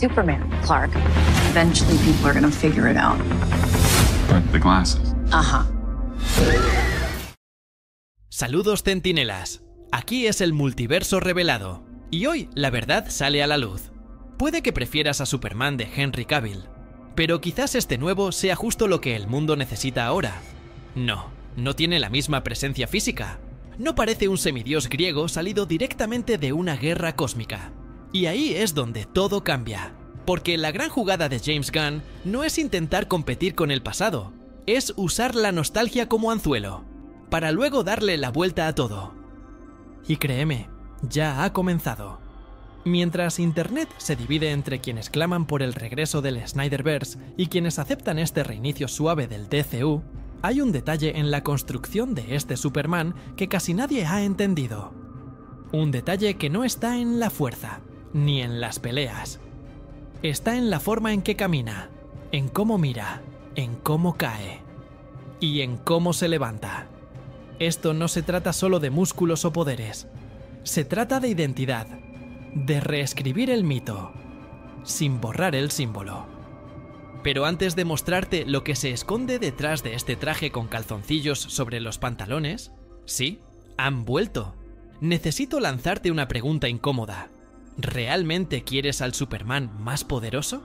Superman, Clark. Eventually people are gonna figure it out. But the glasses. Ajá. Saludos centinelas. Aquí es el multiverso revelado. Y hoy la verdad sale a la luz. Puede que prefieras a Superman de Henry Cavill, pero quizás este nuevo sea justo lo que el mundo necesita ahora. No tiene la misma presencia física. No parece un semidios griego salido directamente de una guerra cósmica. Y ahí es donde todo cambia. Porque la gran jugada de James Gunn no es intentar competir con el pasado, es usar la nostalgia como anzuelo, para luego darle la vuelta a todo. Y créeme, ya ha comenzado. Mientras Internet se divide entre quienes claman por el regreso del Snyderverse y quienes aceptan este reinicio suave del DCU, hay un detalle en la construcción de este Superman que casi nadie ha entendido. Un detalle que no está en la fuerza, ni en las peleas. Está en la forma en que camina, en cómo mira, en cómo cae y en cómo se levanta. Esto no se trata solo de músculos o poderes. Se trata de identidad, de reescribir el mito, sin borrar el símbolo. Pero antes de mostrarte lo que se esconde detrás de este traje con calzoncillos sobre los pantalones, sí, han vuelto. Necesito lanzarte una pregunta incómoda. ¿Realmente quieres al Superman más poderoso?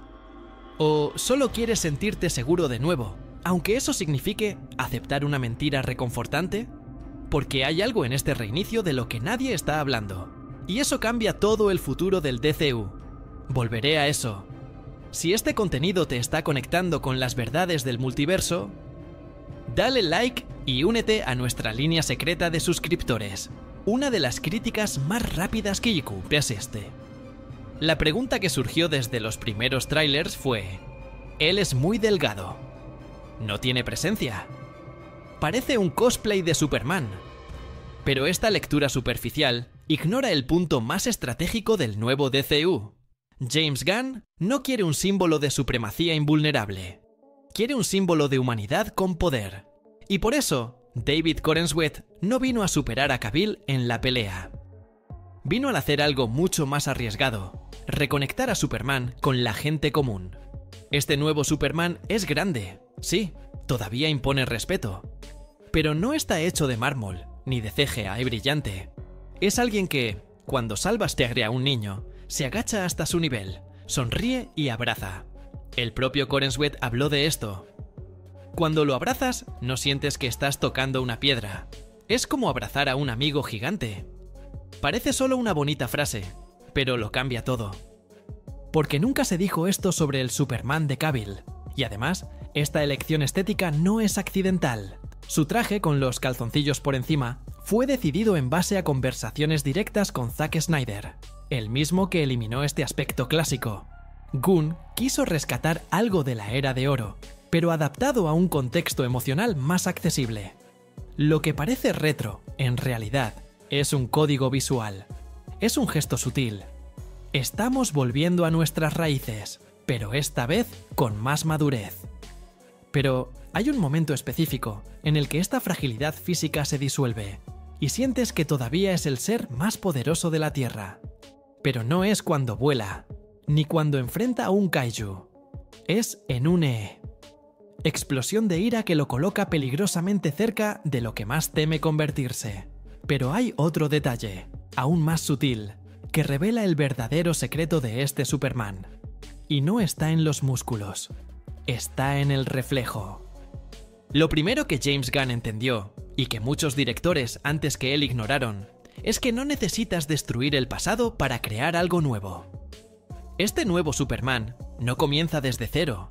¿O solo quieres sentirte seguro de nuevo, aunque eso signifique aceptar una mentira reconfortante? Porque hay algo en este reinicio de lo que nadie está hablando. Y eso cambia todo el futuro del DCU. Volveré a eso. Si este contenido te está conectando con las verdades del multiverso, dale like y únete a nuestra línea secreta de suscriptores. Una de las críticas más rápidas que existe. La pregunta que surgió desde los primeros trailers fue: él es muy delgado. No tiene presencia. Parece un cosplay de Superman. Pero esta lectura superficial ignora el punto más estratégico del nuevo DCU. James Gunn no quiere un símbolo de supremacía invulnerable. Quiere un símbolo de humanidad con poder. Y por eso, David Corenswet no vino a superar a Cavill en la pelea. Vino a hacer algo mucho más arriesgado: reconectar a Superman con la gente común. Este nuevo Superman es grande, sí, todavía impone respeto. Pero no está hecho de mármol, ni de CGI brillante. Es alguien que, cuando salva a un niño, se agacha hasta su nivel, sonríe y abraza. El propio Corenswet habló de esto. Cuando lo abrazas, no sientes que estás tocando una piedra. Es como abrazar a un amigo gigante. Parece solo una bonita frase, pero lo cambia todo. Porque nunca se dijo esto sobre el Superman de Cavill. Y además, esta elección estética no es accidental. Su traje con los calzoncillos por encima fue decidido en base a conversaciones directas con Zack Snyder, el mismo que eliminó este aspecto clásico. Gunn quiso rescatar algo de la Era de Oro, pero adaptado a un contexto emocional más accesible. Lo que parece retro, en realidad, es un código visual. Es un gesto sutil. Estamos volviendo a nuestras raíces, pero esta vez con más madurez. Pero hay un momento específico en el que esta fragilidad física se disuelve y sientes que todavía es el ser más poderoso de la Tierra. Pero no es cuando vuela, ni cuando enfrenta a un kaiju. Es en un explosión de ira que lo coloca peligrosamente cerca de lo que más teme convertirse. Pero hay otro detalle, aún más sutil, que revela el verdadero secreto de este Superman. Y no está en los músculos, está en el reflejo. Lo primero que James Gunn entendió, y que muchos directores antes que él ignoraron, es que no necesitas destruir el pasado para crear algo nuevo. Este nuevo Superman no comienza desde cero.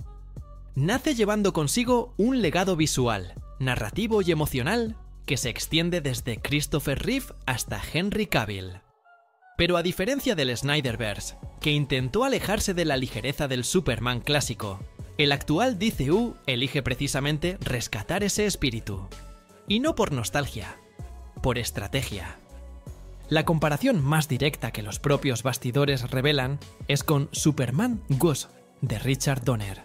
Nace llevando consigo un legado visual, narrativo y emocional que se extiende desde Christopher Reeve hasta Henry Cavill. Pero a diferencia del Snyderverse, que intentó alejarse de la ligereza del Superman clásico, el actual DCU elige precisamente rescatar ese espíritu. Y no por nostalgia, por estrategia. La comparación más directa que los propios bastidores revelan es con Superman Goose de Richard Donner.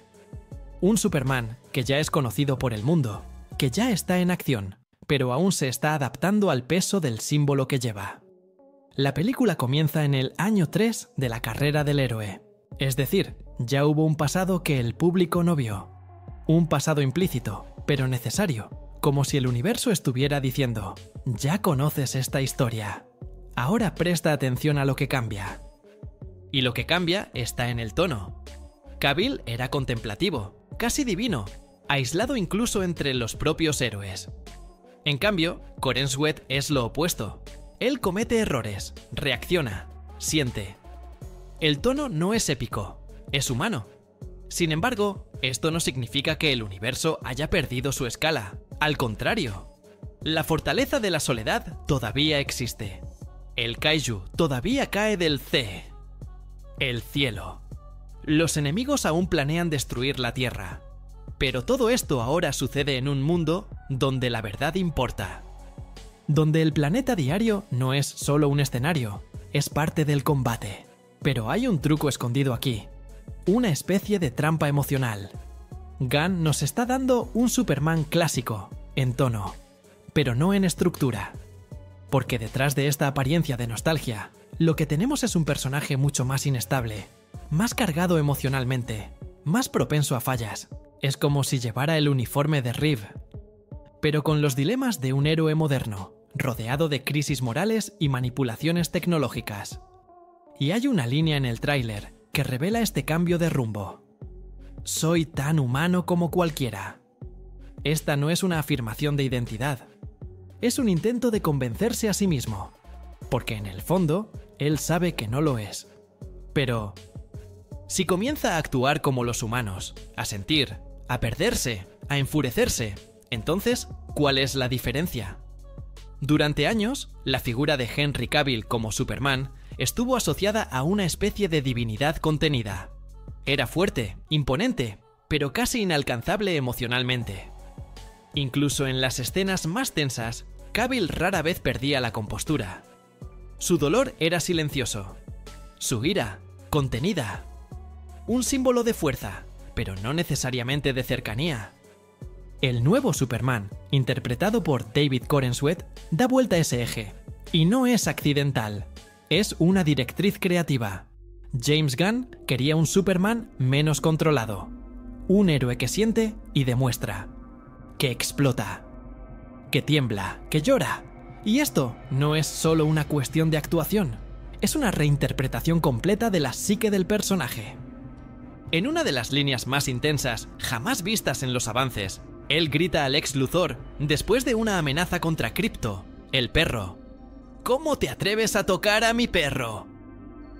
Un Superman que ya es conocido por el mundo, que ya está en acción, pero aún se está adaptando al peso del símbolo que lleva. La película comienza en el año 3 de la carrera del héroe, Es decir, ya hubo un pasado que el público no vio. Un pasado implícito, pero necesario, como si el universo estuviera diciendo: ya conoces esta historia. Ahora presta atención a lo que cambia. Y lo que cambia está en el tono. Cavill era contemplativo, casi divino, aislado incluso entre los propios héroes. En cambio, Corenswet es lo opuesto. Él comete errores, reacciona, siente. El tono no es épico, es humano. Sin embargo, esto no significa que el universo haya perdido su escala. Al contrario, la fortaleza de la soledad todavía existe. El kaiju todavía cae del C. El cielo. Los enemigos aún planean destruir la Tierra. Pero todo esto ahora sucede en un mundo donde la verdad importa. Donde el planeta diario no es solo un escenario, es parte del combate. Pero hay un truco escondido aquí. Una especie de trampa emocional. Gunn nos está dando un Superman clásico, en tono, pero no en estructura. Porque detrás de esta apariencia de nostalgia, lo que tenemos es un personaje mucho más inestable, más cargado emocionalmente, más propenso a fallas. Es como si llevara el uniforme de Reeve, pero con los dilemas de un héroe moderno, rodeado de crisis morales y manipulaciones tecnológicas. Y hay una línea en el tráiler que revela este cambio de rumbo. Soy tan humano como cualquiera. Esta no es una afirmación de identidad. Es un intento de convencerse a sí mismo, porque en el fondo, él sabe que no lo es. Pero si comienza a actuar como los humanos, a sentir, a perderse, a enfurecerse, entonces, ¿cuál es la diferencia? Durante años, la figura de Henry Cavill como Superman estuvo asociada a una especie de divinidad contenida. Era fuerte, imponente, pero casi inalcanzable emocionalmente. Incluso en las escenas más tensas, Cavill rara vez perdía la compostura. Su dolor era silencioso. Su ira, contenida. Un símbolo de fuerza, pero no necesariamente de cercanía. El nuevo Superman, interpretado por David Corenswet, da vuelta a ese eje. Y no es accidental. Es una directriz creativa. James Gunn quería un Superman menos controlado. Un héroe que siente y demuestra. Que explota. Que tiembla, que llora. Y esto no es solo una cuestión de actuación. Es una reinterpretación completa de la psique del personaje. En una de las líneas más intensas, jamás vistas en los avances, él grita al Lex Luthor después de una amenaza contra Krypto, el perro. ¿Cómo te atreves a tocar a mi perro?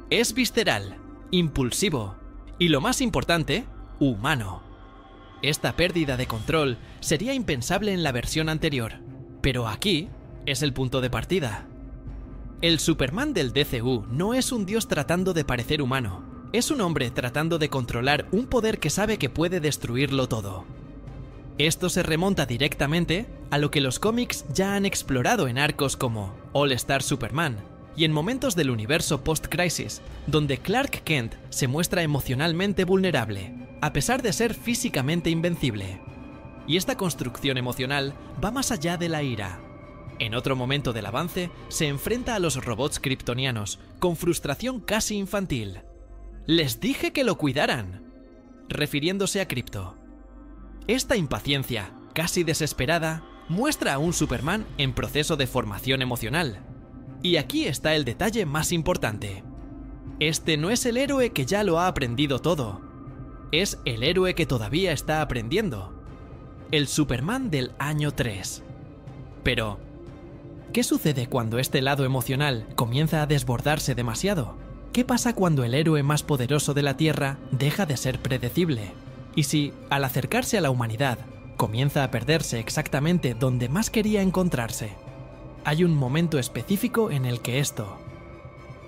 Es visceral, impulsivo y, lo más importante, humano. Esta pérdida de control sería impensable en la versión anterior, pero aquí es el punto de partida. El Superman del DCU no es un dios tratando de parecer humano. Es un hombre tratando de controlar un poder que sabe que puede destruirlo todo. Esto se remonta directamente a lo que los cómics ya han explorado en arcos como All Star Superman y en momentos del universo post-crisis, donde Clark Kent se muestra emocionalmente vulnerable, a pesar de ser físicamente invencible. Y esta construcción emocional va más allá de la ira. En otro momento del avance, se enfrenta a los robots kryptonianos con frustración casi infantil. «Les dije que lo cuidaran», refiriéndose a Krypto. Esta impaciencia, casi desesperada, muestra a un Superman en proceso de formación emocional. Y aquí está el detalle más importante. Este no es el héroe que ya lo ha aprendido todo. Es el héroe que todavía está aprendiendo. El Superman del año 3. Pero, ¿qué sucede cuando este lado emocional comienza a desbordarse demasiado? ¿Qué pasa cuando el héroe más poderoso de la Tierra deja de ser predecible? Y si, al acercarse a la humanidad, comienza a perderse exactamente donde más quería encontrarse. Hay un momento específico en el que esto,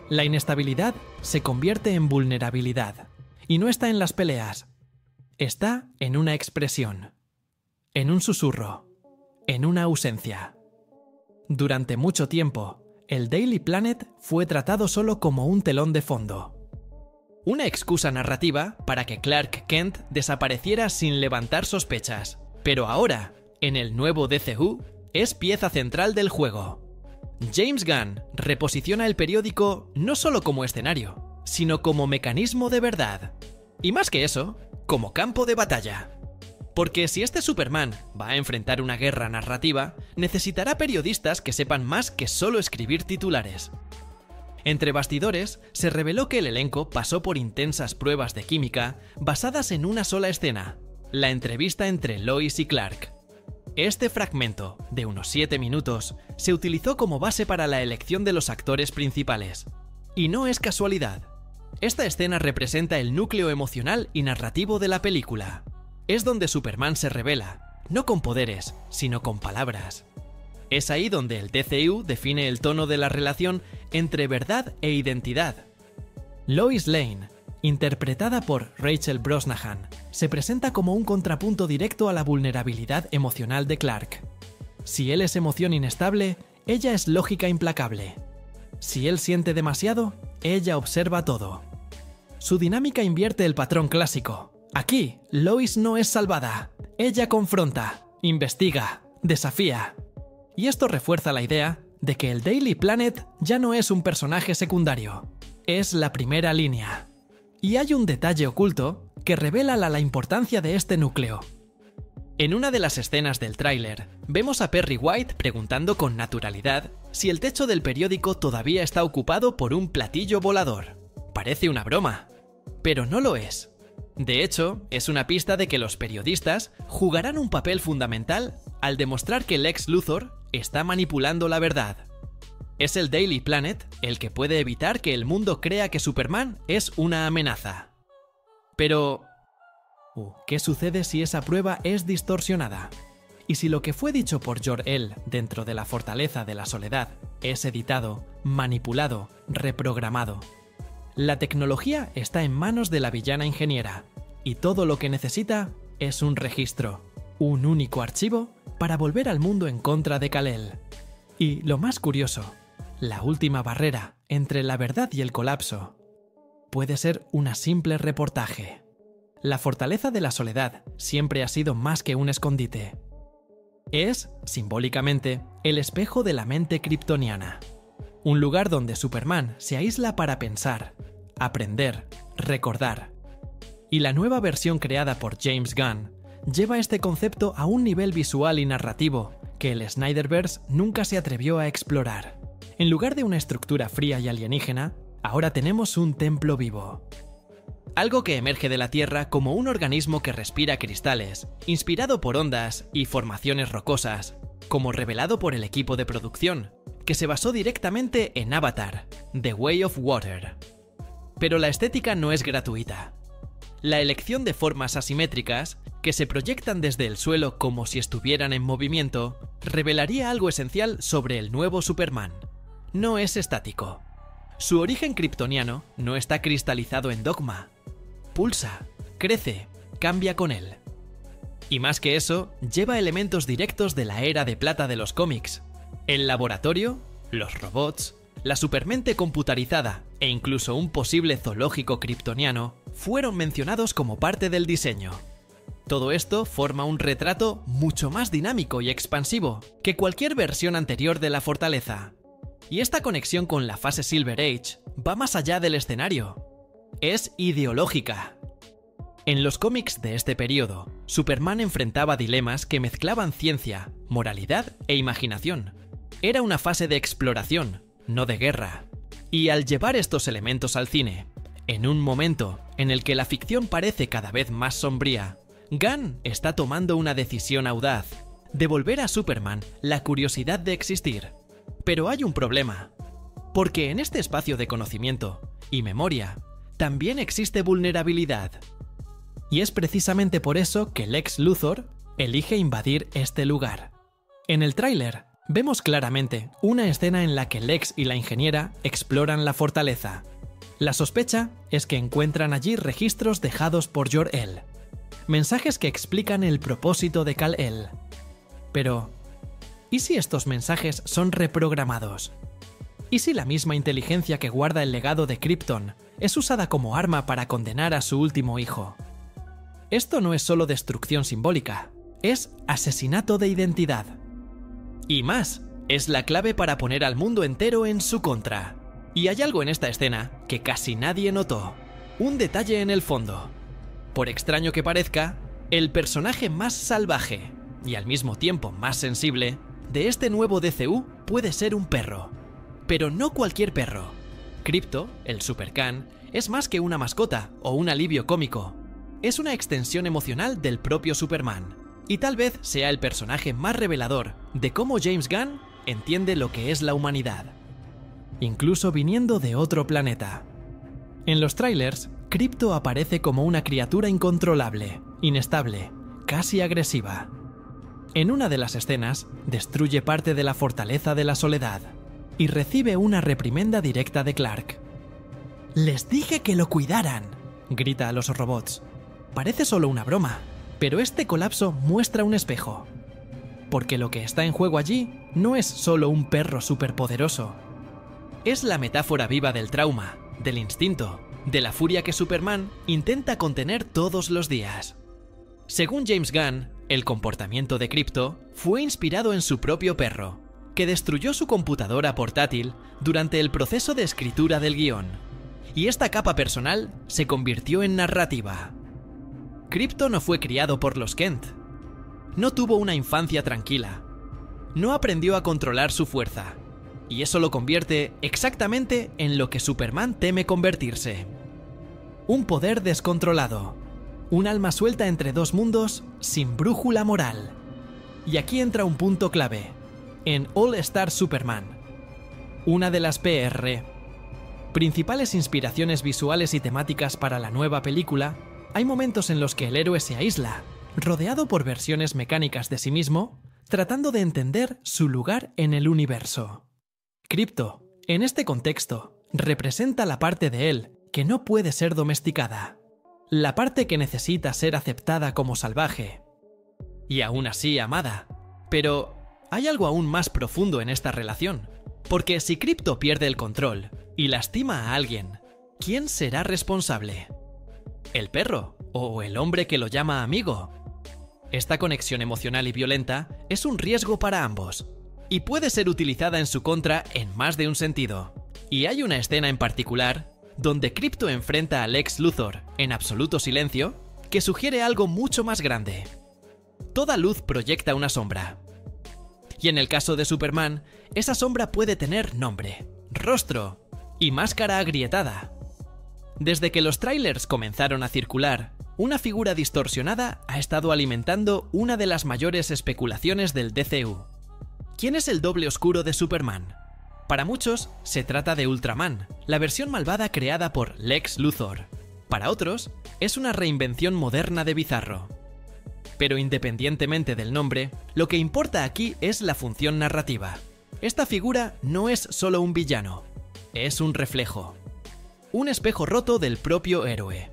la inestabilidad, se convierte en vulnerabilidad. Y no está en las peleas. Está en una expresión. En un susurro. En una ausencia. Durante mucho tiempo, el Daily Planet fue tratado solo como un telón de fondo. Una excusa narrativa para que Clark Kent desapareciera sin levantar sospechas. Pero ahora, en el nuevo DCU, es pieza central del juego. James Gunn reposiciona el periódico no solo como escenario, sino como mecanismo de verdad. Y más que eso, como campo de batalla. Porque si este Superman va a enfrentar una guerra narrativa, necesitará periodistas que sepan más que solo escribir titulares. Entre bastidores, se reveló que el elenco pasó por intensas pruebas de química basadas en una sola escena, la entrevista entre Lois y Clark. Este fragmento, de unos 7 minutos, se utilizó como base para la elección de los actores principales. Y no es casualidad. Esta escena representa el núcleo emocional y narrativo de la película. Es donde Superman se revela, no con poderes, sino con palabras. Es ahí donde el DCU define el tono de la relación entre verdad e identidad. Lois Lane, interpretada por Rachel Brosnahan, se presenta como un contrapunto directo a la vulnerabilidad emocional de Clark. Si él es emoción inestable, ella es lógica implacable. Si él siente demasiado, ella observa todo. Su dinámica invierte el patrón clásico. Aquí, Lois no es salvada. Ella confronta, investiga, desafía. Y esto refuerza la idea de que el Daily Planet ya no es un personaje secundario, es la primera línea. Y hay un detalle oculto que revela la importancia de este núcleo. En una de las escenas del tráiler, vemos a Perry White preguntando con naturalidad si el techo del periódico todavía está ocupado por un platillo volador. Parece una broma, pero no lo es. De hecho, es una pista de que los periodistas jugarán un papel fundamental al demostrar que Lex Luthor está manipulando la verdad. Es el Daily Planet el que puede evitar que el mundo crea que Superman es una amenaza. Pero ¿qué sucede si esa prueba es distorsionada? ¿Y si lo que fue dicho por Jor-El dentro de la Fortaleza de la Soledad es editado, manipulado, reprogramado? La tecnología está en manos de la villana ingeniera, y todo lo que necesita es un registro, un único archivo para volver al mundo en contra de Kal-El. Y lo más curioso, la última barrera entre la verdad y el colapso puede ser una simple reportaje. La Fortaleza de la Soledad siempre ha sido más que un escondite. Es, simbólicamente, el espejo de la mente kryptoniana. Un lugar donde Superman se aísla para pensar, aprender, recordar. Y la nueva versión creada por James Gunn lleva este concepto a un nivel visual y narrativo que el Snyderverse nunca se atrevió a explorar. En lugar de una estructura fría y alienígena, ahora tenemos un templo vivo. Algo que emerge de la Tierra como un organismo que respira cristales, inspirado por ondas y formaciones rocosas, como revelado por el equipo de producción, que se basó directamente en Avatar, The Way of Water. Pero la estética no es gratuita. La elección de formas asimétricas, que se proyectan desde el suelo como si estuvieran en movimiento, revelaría algo esencial sobre el nuevo Superman. No es estático. Su origen kryptoniano no está cristalizado en dogma. Pulsa, crece, cambia con él. Y más que eso, lleva elementos directos de la era de plata de los cómics. El laboratorio, los robots, la supermente computarizada e incluso un posible zoológico kryptoniano fueron mencionados como parte del diseño. Todo esto forma un retrato mucho más dinámico y expansivo que cualquier versión anterior de la fortaleza. Y esta conexión con la fase Silver Age va más allá del escenario. Es ideológica. En los cómics de este periodo, Superman enfrentaba dilemas que mezclaban ciencia, moralidad e imaginación. Era una fase de exploración, no de guerra. Y al llevar estos elementos al cine, en un momento en el que la ficción parece cada vez más sombría, Gunn está tomando una decisión audaz: devolver a Superman la curiosidad de existir. Pero hay un problema, porque en este espacio de conocimiento y memoria también existe vulnerabilidad. Y es precisamente por eso que Lex Luthor elige invadir este lugar. En el tráiler vemos claramente una escena en la que Lex y la ingeniera exploran la fortaleza. La sospecha es que encuentran allí registros dejados por Jor-El, mensajes que explican el propósito de Kal-El. Pero ¿y si estos mensajes son reprogramados? ¿Y si la misma inteligencia que guarda el legado de Krypton es usada como arma para condenar a su último hijo? Esto no es solo destrucción simbólica, es asesinato de identidad. Y más, es la clave para poner al mundo entero en su contra. Y hay algo en esta escena que casi nadie notó. Un detalle en el fondo. Por extraño que parezca, el personaje más salvaje y al mismo tiempo más sensible de este nuevo DCU puede ser un perro. Pero no cualquier perro. Crypto, el Super-Can, es más que una mascota o un alivio cómico. Es una extensión emocional del propio Superman, y tal vez sea el personaje más revelador de cómo James Gunn entiende lo que es la humanidad, incluso viniendo de otro planeta. En los trailers, Crypto aparece como una criatura incontrolable, inestable, casi agresiva. En una de las escenas, destruye parte de la fortaleza de la soledad y recibe una reprimenda directa de Clark. «Les dije que lo cuidaran», grita a los robots. Parece solo una broma, pero este colapso muestra un espejo. Porque lo que está en juego allí no es solo un perro superpoderoso. Es la metáfora viva del trauma, del instinto, de la furia que Superman intenta contener todos los días. Según James Gunn, el comportamiento de Crypto fue inspirado en su propio perro, que destruyó su computadora portátil durante el proceso de escritura del guión. Y esta capa personal se convirtió en narrativa. Crypto no fue criado por los Kent. No tuvo una infancia tranquila. No aprendió a controlar su fuerza. Y eso lo convierte exactamente en lo que Superman teme convertirse. Un poder descontrolado. Un alma suelta entre dos mundos sin brújula moral. Y aquí entra un punto clave. En All Star Superman. Una de las principales inspiraciones visuales y temáticas para la nueva película, hay momentos en los que el héroe se aísla, rodeado por versiones mecánicas de sí mismo, tratando de entender su lugar en el universo. Crypto, en este contexto, representa la parte de él que no puede ser domesticada, la parte que necesita ser aceptada como salvaje, y aún así amada. Pero hay algo aún más profundo en esta relación, porque si Crypto pierde el control y lastima a alguien, ¿quién será responsable? ¿El perro o el hombre que lo llama amigo? Esta conexión emocional y violenta es un riesgo para ambos, y puede ser utilizada en su contra en más de un sentido. Y hay una escena en particular donde Crypto enfrenta a Lex Luthor en absoluto silencio que sugiere algo mucho más grande. Toda luz proyecta una sombra. Y en el caso de Superman, esa sombra puede tener nombre, rostro y máscara agrietada. Desde que los trailers comenzaron a circular, una figura distorsionada ha estado alimentando una de las mayores especulaciones del DCU. ¿Quién es el doble oscuro de Superman? Para muchos, se trata de Ultraman, la versión malvada creada por Lex Luthor. Para otros, es una reinvención moderna de Bizarro. Pero independientemente del nombre, lo que importa aquí es la función narrativa. Esta figura no es solo un villano, es un reflejo. Un espejo roto del propio héroe.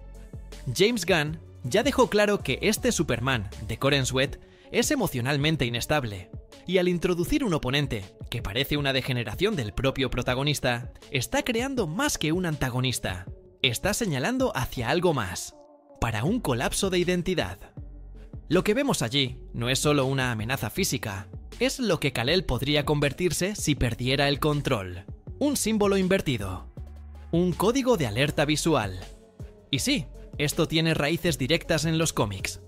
James Gunn ya dejó claro que este Superman de Corenswet es emocionalmente inestable, y al introducir un oponente que parece una degeneración del propio protagonista, está creando más que un antagonista. Está señalando hacia algo más, para un colapso de identidad. Lo que vemos allí no es solo una amenaza física, es lo que Kal-El podría convertirse si perdiera el control. Un símbolo invertido. Un código de alerta visual. Y sí, esto tiene raíces directas en los cómics.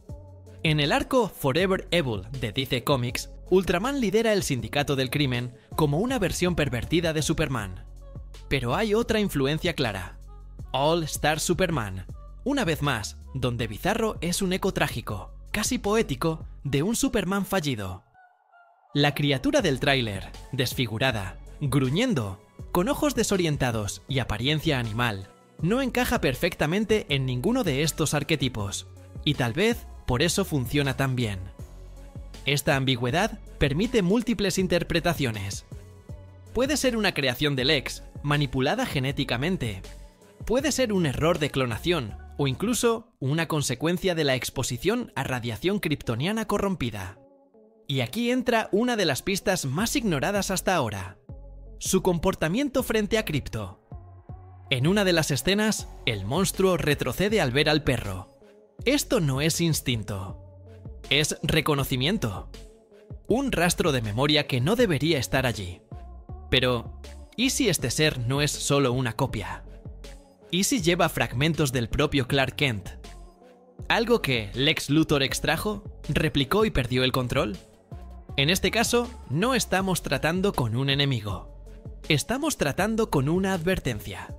En el arco Forever Evil de DC Comics, Ultraman lidera el sindicato del crimen como una versión pervertida de Superman. Pero hay otra influencia clara. All Star Superman. Una vez más, donde Bizarro es un eco trágico, casi poético, de un Superman fallido. La criatura del tráiler, desfigurada, gruñendo, con ojos desorientados y apariencia animal, no encaja perfectamente en ninguno de estos arquetipos, y tal vez por eso funciona tan bien. Esta ambigüedad permite múltiples interpretaciones. Puede ser una creación de Lex, manipulada genéticamente. Puede ser un error de clonación, o incluso una consecuencia de la exposición a radiación kryptoniana corrompida. Y aquí entra una de las pistas más ignoradas hasta ahora: su comportamiento frente a Crypto. En una de las escenas, el monstruo retrocede al ver al perro. Esto no es instinto, es reconocimiento. Un rastro de memoria que no debería estar allí. Pero, ¿y si este ser no es solo una copia? ¿Y si lleva fragmentos del propio Clark Kent? ¿Algo que Lex Luthor extrajo, replicó y perdió el control? En este caso, no estamos tratando con un enemigo. Estamos tratando con una advertencia.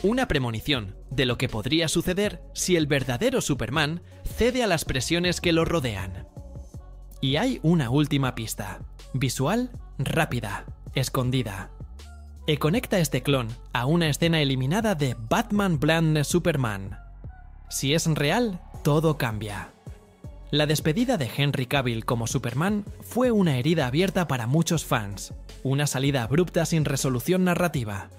Una premonición de lo que podría suceder si el verdadero Superman cede a las presiones que lo rodean. Y hay una última pista. Visual, rápida, escondida. Y conecta este clon a una escena eliminada de Batman Brand Superman. Si es real, todo cambia. La despedida de Henry Cavill como Superman fue una herida abierta para muchos fans, una salida abrupta sin resolución narrativa.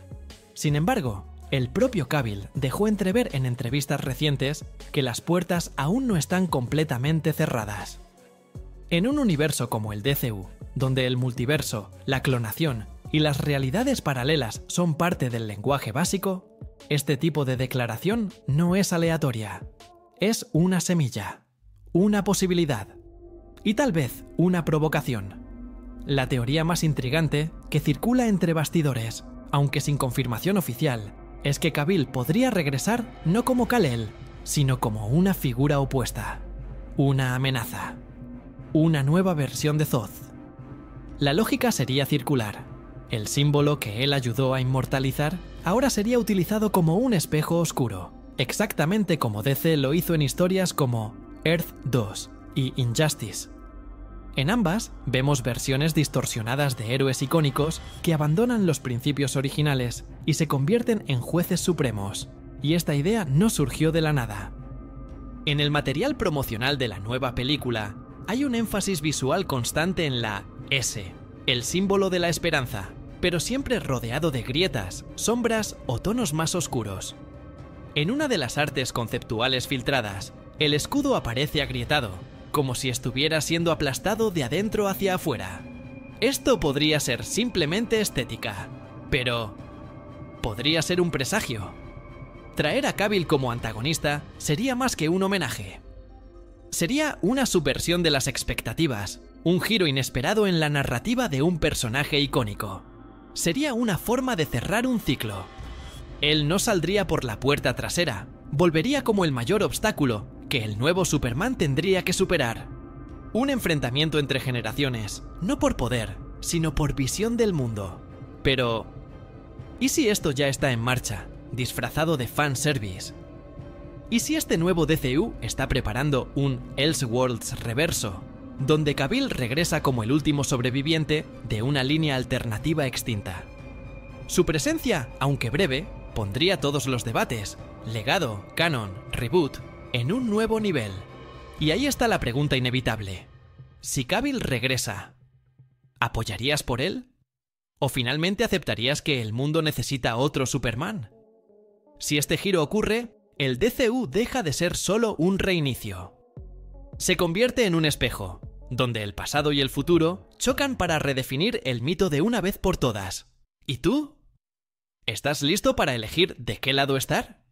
Sin embargo, el propio Cavill dejó entrever en entrevistas recientes que las puertas aún no están completamente cerradas. En un universo como el DCU, donde el multiverso, la clonación y las realidades paralelas son parte del lenguaje básico, este tipo de declaración no es aleatoria. Es una semilla, una posibilidad y tal vez una provocación. La teoría más intrigante que circula entre bastidores, aunque sin confirmación oficial, es que Cavill podría regresar no como Kal-El, sino como una figura opuesta, una amenaza, una nueva versión de Zod. La lógica sería circular. El símbolo que él ayudó a inmortalizar ahora sería utilizado como un espejo oscuro, exactamente como DC lo hizo en historias como Earth 2 y Injustice. En ambas vemos versiones distorsionadas de héroes icónicos que abandonan los principios originales y se convierten en jueces supremos, y esta idea no surgió de la nada. En el material promocional de la nueva película hay un énfasis visual constante en la S, el símbolo de la esperanza, pero siempre rodeado de grietas, sombras o tonos más oscuros. En una de las artes conceptuales filtradas, el escudo aparece agrietado, como si estuviera siendo aplastado de adentro hacia afuera. Esto podría ser simplemente estética, pero podría ser un presagio. Traer a Cavill como antagonista sería más que un homenaje. Sería una subversión de las expectativas, un giro inesperado en la narrativa de un personaje icónico. Sería una forma de cerrar un ciclo. Él no saldría por la puerta trasera, volvería como el mayor obstáculo que el nuevo Superman tendría que superar. Un enfrentamiento entre generaciones, no por poder, sino por visión del mundo. Pero ¿y si esto ya está en marcha, disfrazado de fanservice? ¿Y si este nuevo DCU está preparando un Elseworlds reverso, donde Cavill regresa como el último sobreviviente de una línea alternativa extinta? Su presencia, aunque breve, pondría todos los debates, legado, canon, reboot, en un nuevo nivel. Y ahí está la pregunta inevitable. Si Cavill regresa, ¿apoyarías por él? ¿O finalmente aceptarías que el mundo necesita otro Superman? Si este giro ocurre, el DCU deja de ser solo un reinicio. Se convierte en un espejo, donde el pasado y el futuro chocan para redefinir el mito de una vez por todas. ¿Y tú? ¿Estás listo para elegir de qué lado estar?